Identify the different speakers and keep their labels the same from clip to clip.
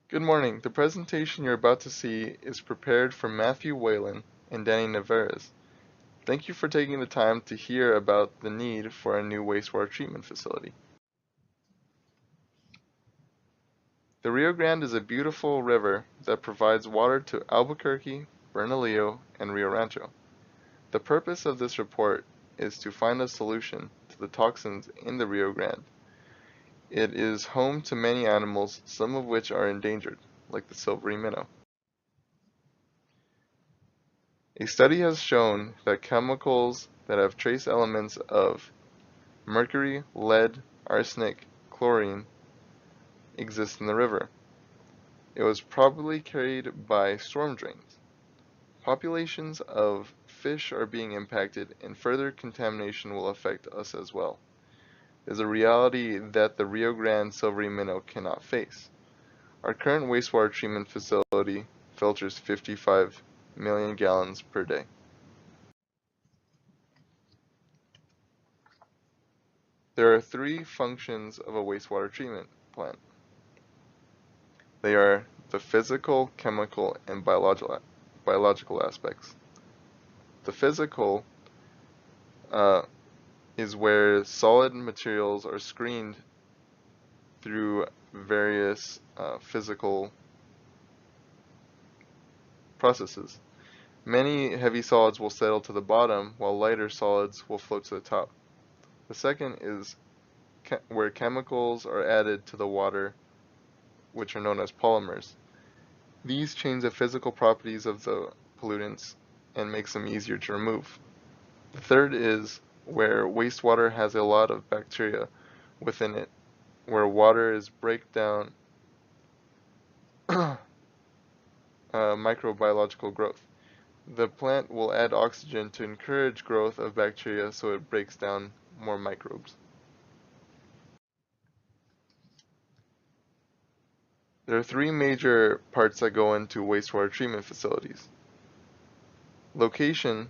Speaker 1: Good morning. The presentation you're about to see is prepared for Matthew Whalen and Danny Navarez. Thank you for taking the time to hear about the need for a new wastewater treatment facility. The Rio Grande is a beautiful river that provides water to Albuquerque, Bernalillo, and Rio Rancho. The purpose of this report is to find a solution to the toxins in the Rio Grande. It is home to many animals, some of which are endangered, like the silvery minnow. A study has shown that chemicals that have trace elements of mercury, lead, arsenic, chlorine exist in the river. It was probably carried by storm drains. Populations of fish are being impacted, and further contamination will affect us as well. It is a reality that the Rio Grande silvery minnow cannot face. Our current wastewater treatment facility filters 55 million gallons per day. There are three functions of a wastewater treatment plant. They are the physical, chemical, and biological aspects. The physical is where solid materials are screened through various physical processes. Many heavy solids will settle to the bottom, while lighter solids will float to the top. The second is where chemicals are added to the water, which are known as polymers. These change the physical properties of the pollutants and makes them easier to remove. The third is where wastewater has a lot of bacteria within it, where water is break down microbiological growth. The plant will add oxygen to encourage growth of bacteria so it breaks down more microbes. There are three major parts that go into wastewater treatment facilities. Location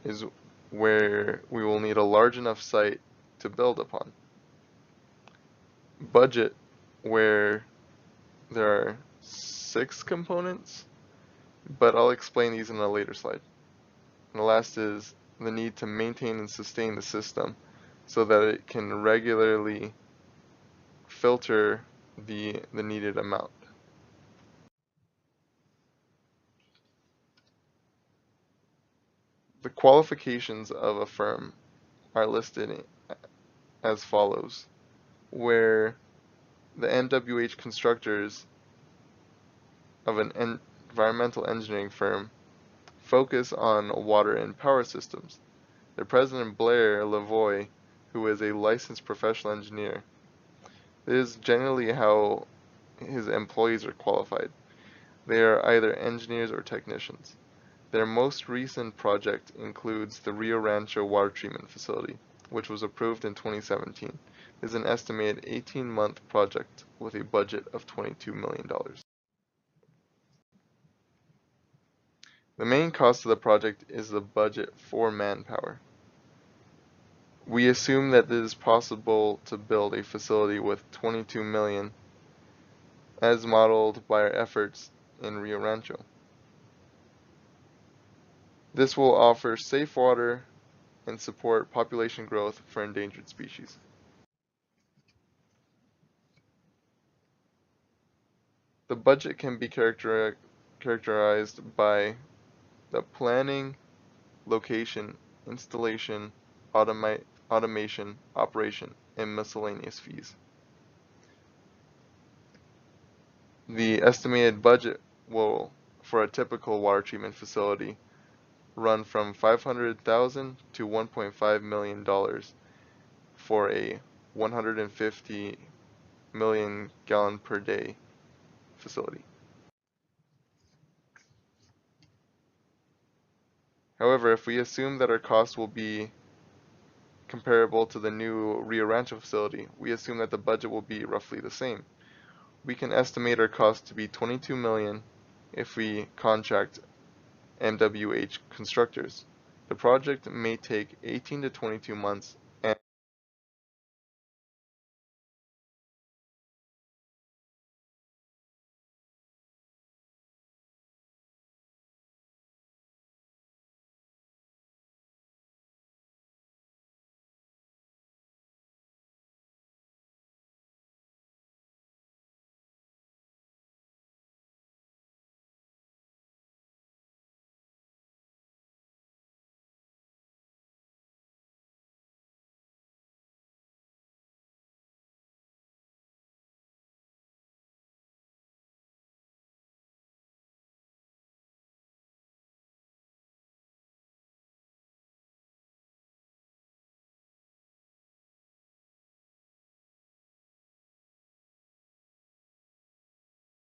Speaker 1: is where we will need a large enough site to build upon. Budget, where there are 6 components, but I'll explain these in a later slide. And the last is the need to maintain and sustain the system so that it can regularly filter the needed amount. The qualifications of a firm are listed as follows, where the NWH constructors of an environmental engineering firm focus on water and power systems. Their president, Blair Lavoie, who is a licensed professional engineer. This is generally how his employees are qualified. They are either engineers or technicians. Their most recent project includes the Rio Rancho Water Treatment Facility, which was approved in 2017. It is an estimated 18-month project with a budget of $22 million. The main cost of the project is the budget for manpower. We assume that it is possible to build a facility with 22 million as modeled by our efforts in Rio Rancho. This will offer safe water and support population growth for endangered species. The budget can be characterized by the planning, location, installation, automation, operation, and miscellaneous fees. The estimated budget will, for a typical water treatment facility, run from $500,000 to $1.5 million for a 150 million gallon per day facility. However, if we assume that our cost will be comparable to the new Rio Rancho facility, we assume that the budget will be roughly the same. We can estimate our cost to be 22 million if we contract MWH constructors. The project may take 18 to 22 months